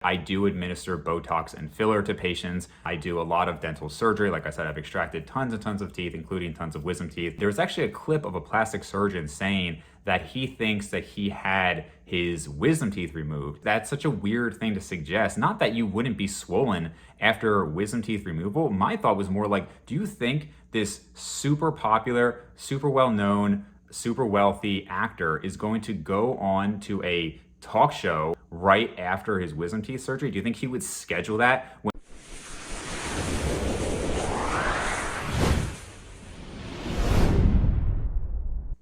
I do administer Botox and filler to patients. I do a lot of dental surgery. Like I said, I've extracted tons and tons of teeth, including tons of wisdom teeth. There's actually a clip of a plastic surgeon saying that he thinks that he had his wisdom teeth removed. That's such a weird thing to suggest. Not that you wouldn't be swollen after wisdom teeth removal. My thought was more like, do you think this super popular, super well-known, super wealthy actor is going to go on to a talk show right after his wisdom teeth surgery? Do you think he would schedule that?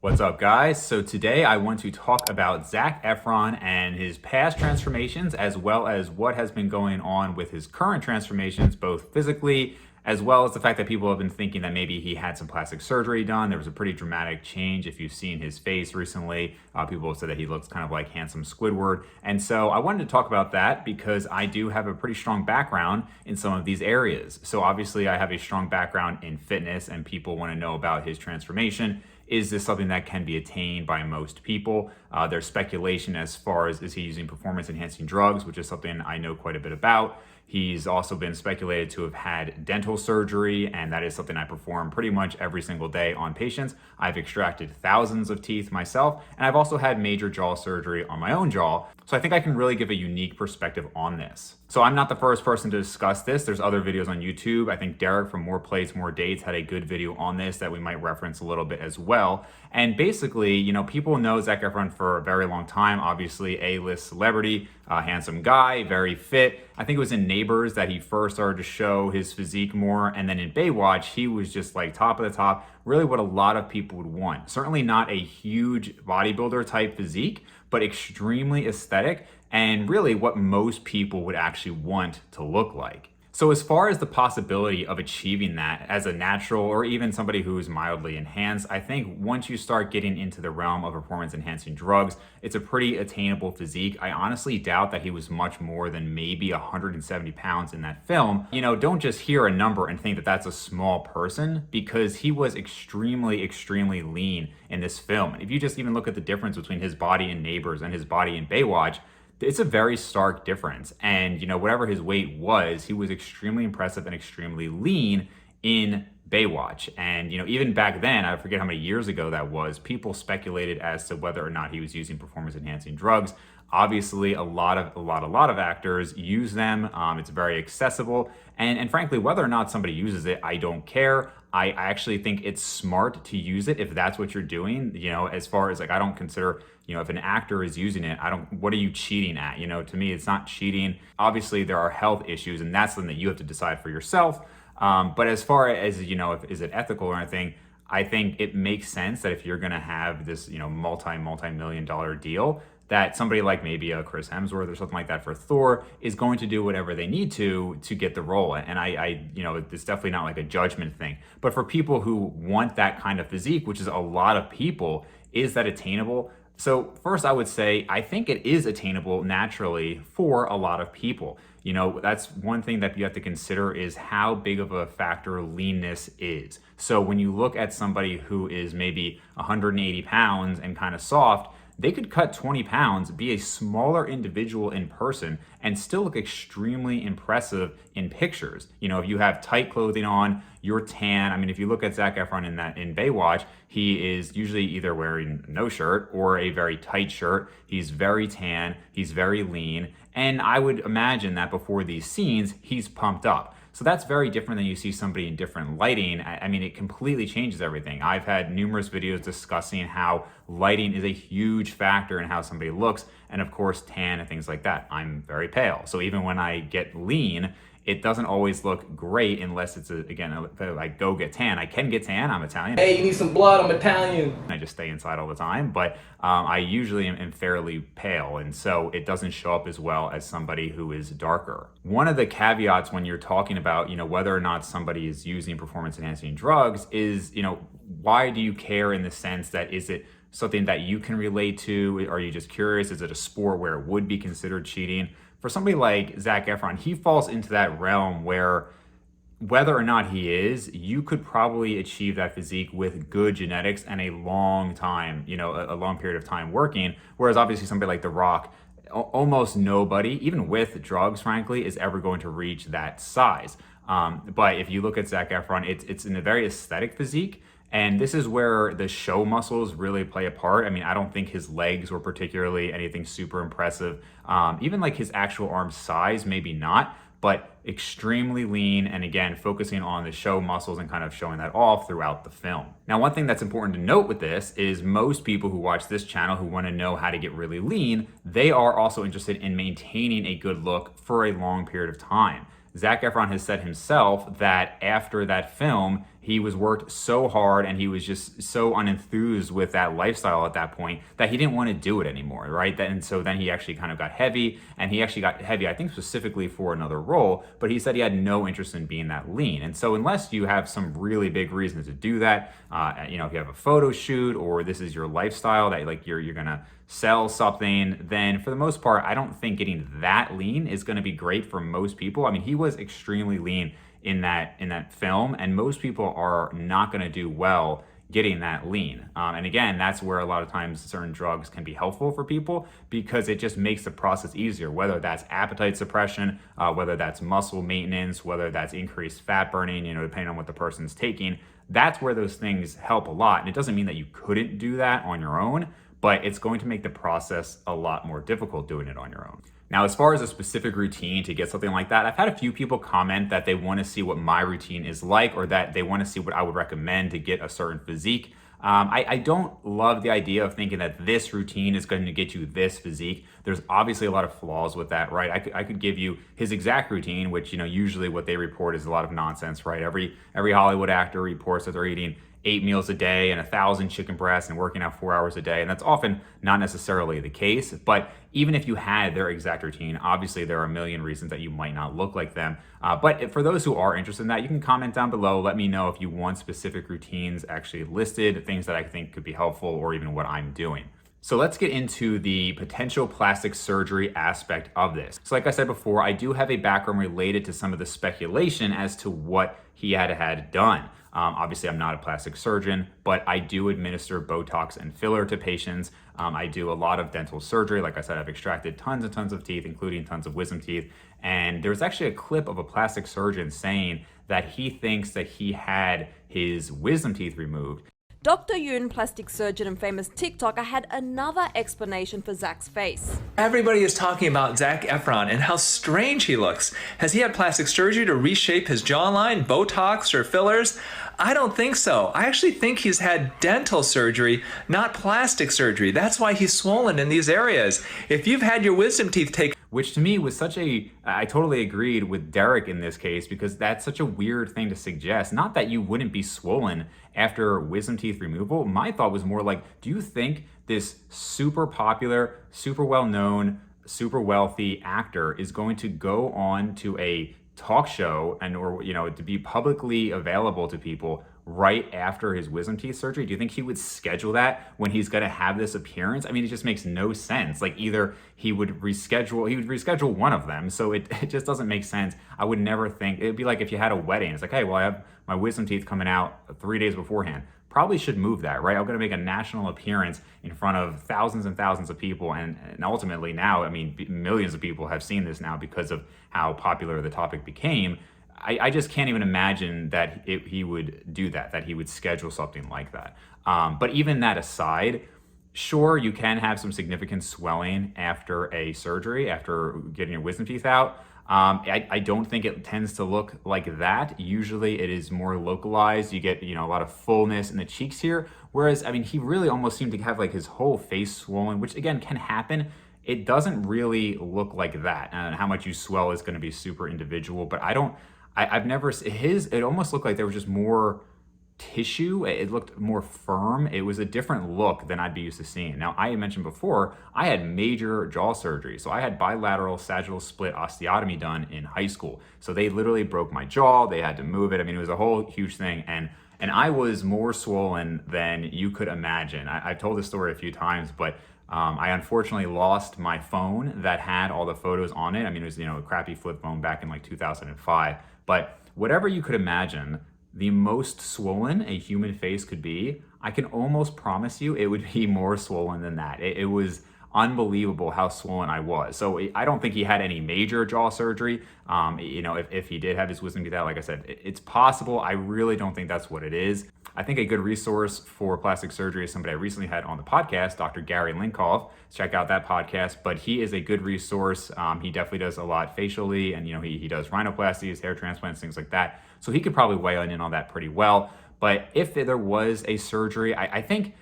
What's up, guys? So today I want to talk about Zac Efron and his past transformations, as well as what has been going on with his current transformations, both physically, as well as the fact that people have been thinking that maybe he had some plastic surgery done. There was a pretty dramatic change. If you've seen his face recently, people have said that he looks kind of like handsome Squidward. And so I wanted to talk about that because I do have a pretty strong background in some of these areas. So obviously I have a strong background in fitness and people want to know about his transformation. Is this something that can be attained by most people? There's speculation as far as, is he using performance enhancing drugs, which is something I know quite a bit about. He's also been speculated to have had dental surgery, and that is something I perform pretty much every single day on patients. I've extracted thousands of teeth myself, and I've also had major jaw surgery on my own jaw. So I think I can really give a unique perspective on this. So I'm not the first person to discuss this. There's other videos on YouTube. I think Derek from More Plates, More Dates had a good video on this that we might reference a little bit as well. And basically, you know, people know Zac Efron for a very long time. Obviously, A-list celebrity, handsome guy, very fit. I think it was in Neighbors that he first started to show his physique more. And then in Baywatch, he was just like top of the top, really what a lot of people would want. Certainly not a huge bodybuilder type physique, but extremely aesthetic and really what most people would actually want to look like. So as far as the possibility of achieving that as a natural or even somebody who is mildly enhanced, I think once you start getting into the realm of performance enhancing drugs, it's a pretty attainable physique. I honestly doubt that he was much more than maybe 170 pounds in that film. You know, don't just hear a number and think that that's a small person, because he was extremely, extremely lean in this film. And if you just even look at the difference between his body in Neighbors and his body in Baywatch, it's a very stark difference. And, you know, whatever his weight was, he was extremely impressive and extremely lean in Baywatch. And, you know, even back then, I forget how many years ago that was, people speculated as to whether or not he was using performance enhancing drugs. Obviously, a lot of actors use them. It's very accessible. And frankly, whether or not somebody uses it, I don't care. I actually think it's smart to use it if that's what you're doing. You know, as far as like, I don't consider, you know, if an actor is using it, what are you cheating at? You know, to me, it's not cheating. Obviously, there are health issues, and that's something that you have to decide for yourself. But as far as, you know, is it ethical or anything, I think it makes sense that if you're going to have this, you know, multi-million-dollar deal, that somebody like maybe a Chris Hemsworth or something like that for Thor is going to do whatever they need to get the role. And I, you know, it's definitely not like a judgment thing. But for people who want that kind of physique, which is a lot of people, is that attainable? So first I would say, I think it is attainable naturally for a lot of people. You know, that's one thing that you have to consider is how big of a factor leanness is. So when you look at somebody who is maybe 180 pounds and kind of soft, they could cut 20 pounds, be a smaller individual in person, and still look extremely impressive in pictures. You know, if you have tight clothing on, you're tan. I mean, if you look at Zac Efron in Baywatch, he is usually either wearing no shirt or a very tight shirt. He's very tan, he's very lean, and I would imagine that before these scenes, he's pumped up. So that's very different than you see somebody in different lighting. I mean, it completely changes everything. I've had numerous videos discussing how lighting is a huge factor in how somebody looks, and of course, tan and things like that. I'm very pale, so even when I get lean, it doesn't always look great unless it's, again, I go get tan. I can get tan, I'm Italian. Hey, you need some blood, I'm Italian. I just stay inside all the time, but I usually am fairly pale, and so it doesn't show up as well as somebody who is darker. One of the caveats when you're talking about, you know, whether or not somebody is using performance enhancing drugs is, you know, why do you care in the sense that, is it something that you can relate to? Are you just curious? Is it a sport where it would be considered cheating? For somebody like Zac Efron, he falls into that realm where whether or not he is, you could probably achieve that physique with good genetics and a long time, you know, a long period of time working. Whereas obviously somebody like The Rock, almost nobody, even with drugs, frankly, is ever going to reach that size. But if you look at Zac Efron, it's in a very aesthetic physique. And this is where the show muscles really play a part. I mean, I don't think his legs were particularly anything super impressive. Even like his actual arm size, maybe not, but extremely lean. And again, focusing on the show muscles and kind of showing that off throughout the film. Now, one thing that's important to note with this is most people who watch this channel who want to know how to get really lean, they are also interested in maintaining a good look for a long period of time. Zac Efron has said himself that after that film, he was worked so hard and he was just so unenthused with that lifestyle at that point that he didn't want to do it anymore, right? And so then he actually kind of got heavy, and he actually got heavy, I think specifically for another role, but he said he had no interest in being that lean. And so unless you have some really big reason to do that, if you have a photo shoot or this is your lifestyle that like you're gonna sell something, then for the most part, I don't think getting that lean is gonna be great for most people. I mean, he was extremely lean in that film, and most people are not going to do well getting that lean. And again, that's where a lot of times certain drugs can be helpful for people because it just makes the process easier, whether that's appetite suppression, whether that's muscle maintenance, whether that's increased fat burning, depending on what the person's taking. That's where those things help a lot. And it doesn't mean that you couldn't do that on your own, but it's going to make the process a lot more difficult doing it on your own. Now, as far as a specific routine to get something like that, I've had a few people comment that they want to see what my routine is like, or that they want to see what I would recommend to get a certain physique. I don't love the idea of thinking that this routine is going to get you this physique. There's obviously a lot of flaws with that, right? I could give you his exact routine, which, usually what they report is a lot of nonsense, right? Every Hollywood actor reports that they're eating 8 meals a day and 1,000 chicken breasts and working out 4 hours a day. And that's often not necessarily the case. But even if you had their exact routine, obviously there are a million reasons that you might not look like them. But for those who are interested in that, you can comment down below. Let me know if you want specific routines actually listed, things that I think could be helpful, or even what I'm doing. So let's get into the potential plastic surgery aspect of this. So like I said before, I do have a background related to some of the speculation as to what he had done. Obviously, I'm not a plastic surgeon, but I do administer Botox and filler to patients. I do a lot of dental surgery. Like I said, I've extracted tons and tons of teeth, including tons of wisdom teeth. And there's actually a clip of a plastic surgeon saying that he thinks that he had his wisdom teeth removed. Dr. Yoon, plastic surgeon and famous TikToker, had another explanation for Zac's face. Everybody is talking about Zac Efron and how strange he looks. Has he had plastic surgery to reshape his jawline, Botox, or fillers? I don't think so. I actually think he's had dental surgery, not plastic surgery. That's why he's swollen in these areas. If you've had your wisdom teeth taken, which to me was I totally agreed with Derek in this case, because that's such a weird thing to suggest. Not that you wouldn't be swollen after wisdom teeth removal. My thought was more like, do you think this super popular, super well-known, super wealthy actor is going to go on to a talk show or to be publicly available to people right after his wisdom teeth surgery? Do you think he would schedule that when he's going to have this appearance? I mean, it just makes no sense. Like, either he would reschedule one of them. So it just doesn't make sense. I would never think, it'd be like if you had a wedding. It's like, hey, well, I have my wisdom teeth coming out 3 days beforehand. Probably should move that, right? I'm going to make a national appearance in front of thousands and thousands of people. And ultimately now, I mean, millions of people have seen this now because of how popular the topic became. I just can't even imagine that he would do that he would schedule something like that. But even that aside, sure, you can have some significant swelling after a surgery, after getting your wisdom teeth out. I don't think it tends to look like that. Usually it is more localized. You get, a lot of fullness in the cheeks here. Whereas, I mean, he really almost seemed to have like his whole face swollen, which again can happen. It doesn't really look like that. And how much you swell is going to be super individual, but I've never, it almost looked like there was just more tissue. It looked more firm. It was a different look than I'd be used to seeing. Now, I had mentioned before, I had major jaw surgery. So I had bilateral sagittal split osteotomy done in high school. So they literally broke my jaw. They had to move it. I mean, it was a whole huge thing. And I was more swollen than you could imagine. I've told this story a few times, but I unfortunately lost my phone that had all the photos on it. I mean, it was, a crappy flip phone back in like 2005. But whatever you could imagine, the most swollen a human face could be, I can almost promise you it would be more swollen than that. It was unbelievable how swollen I was. So I don't think he had any major jaw surgery. If he did have his wisdom teeth out, like I said, it's possible. I really don't think that's what it is. I think a good resource for plastic surgery is somebody I recently had on the podcast, Dr. Gary Linkoff. Check out that podcast, but he is a good resource. He definitely does a lot facially, and he does rhinoplasties, hair transplants, things like that. So he could probably weigh in on that pretty well. But if there was a surgery, I think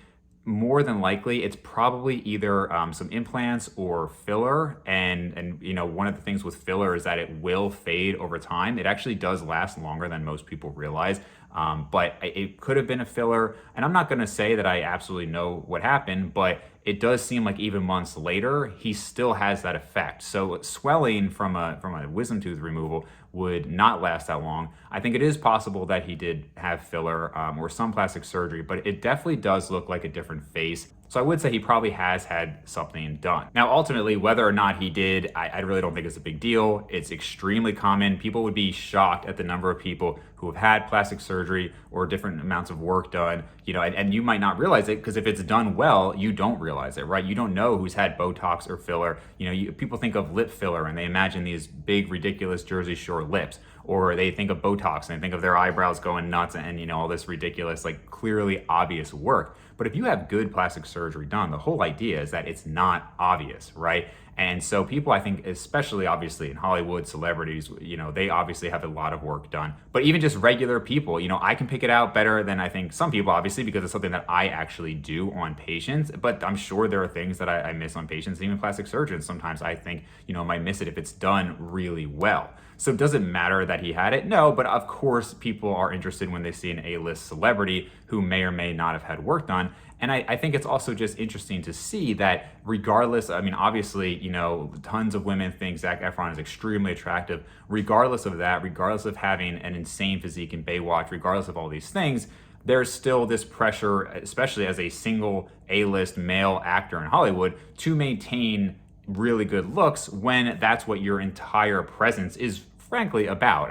more than likely it's probably either some implants or filler. And one of the things with filler is that it will fade over time. It actually does last longer than most people realize. But it could have been a filler. And I'm not going to say that I absolutely know what happened, but it does seem like even months later, he still has that effect. So swelling from a wisdom tooth removal would not last that long. I think it is possible that he did have filler or some plastic surgery, but it definitely does look like a different face. So I would say he probably has had something done. Now, ultimately, whether or not he did, I really don't think it's a big deal. It's extremely common. People would be shocked at the number of people who have had plastic surgery or different amounts of work done, and you might not realize it because if it's done well, you don't realize it, right? You don't know who's had Botox or filler. People think of lip filler and they imagine these big, ridiculous Jersey Shore lips, or they think of Botox and they think of their eyebrows going nuts and all this ridiculous, like clearly obvious work. But if you have good plastic surgery done, the whole idea is that it's not obvious, right? And so people, I think, especially obviously in Hollywood, celebrities, they obviously have a lot of work done. But even just regular people, I can pick it out better than I think some people, obviously, because it's something that I actually do on patients. But I'm sure there are things that I miss on patients, even plastic surgeons. Sometimes I think, might miss it if it's done really well. So does it matter that he had it? No, but of course people are interested when they see an A-list celebrity who may or may not have had work done. And I think it's also just interesting to see that regardless, obviously, tons of women think Zac Efron is extremely attractive. Regardless of that, regardless of having an insane physique in Baywatch, regardless of all these things, there's still this pressure, especially as a single A-list male actor in Hollywood, to maintain really good looks when that's what your entire presence is frankly about.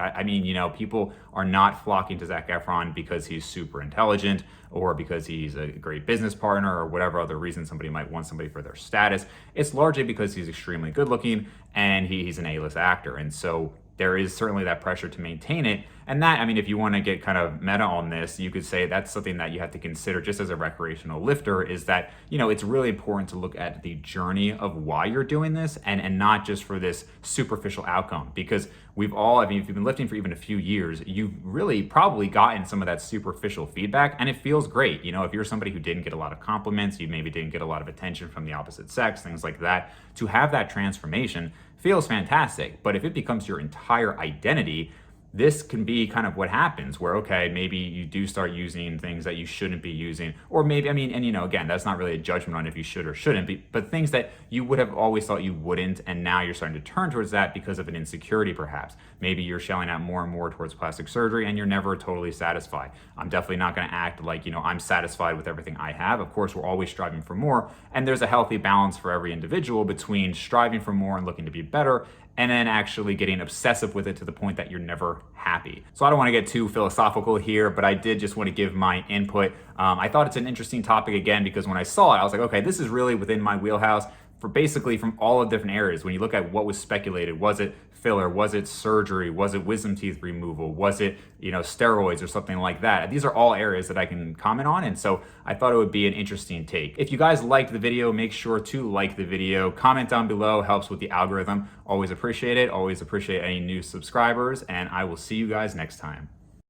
People are not flocking to Zac Efron because he's super intelligent or because he's a great business partner or whatever other reason somebody might want somebody for their status. It's largely because he's extremely good looking and he's an A-list actor. And so there is certainly that pressure to maintain it. And that, if you want to get kind of meta on this, you could say that's something that you have to consider just as a recreational lifter is that, it's really important to look at the journey of why you're doing this and not just for this superficial outcome. Because we've all, if you've been lifting for even a few years, you've really probably gotten some of that superficial feedback and it feels great. If you're somebody who didn't get a lot of compliments, you maybe didn't get a lot of attention from the opposite sex, things like that, to have that transformation feels fantastic. But if it becomes your entire identity, this can be kind of what happens where, okay, maybe you do start using things that you shouldn't be using, or maybe, again, that's not really a judgment on if you should or shouldn't be, but things that you would have always thought you wouldn't, and now you're starting to turn towards that because of an insecurity perhaps. Maybe you're shelling out more and more towards plastic surgery and you're never totally satisfied. I'm definitely not gonna act like, I'm satisfied with everything I have. Of course, we're always striving for more, and there's a healthy balance for every individual between striving for more and looking to be better, and then actually getting obsessive with it to the point that you're never happy. So I don't want to get too philosophical here, but I did just want to give my input. I thought it's an interesting topic again, because when I saw it, I was like, okay, this is really within my wheelhouse for basically from all of different areas. When you look at what was speculated, was it filler? Was it surgery? Was it wisdom teeth removal? Was it, steroids or something like that? These are all areas that I can comment on. And so I thought it would be an interesting take. If you guys liked the video, make sure to like the video, comment down below, helps with the algorithm. Always appreciate it. Always appreciate any new subscribers, and I will see you guys next time.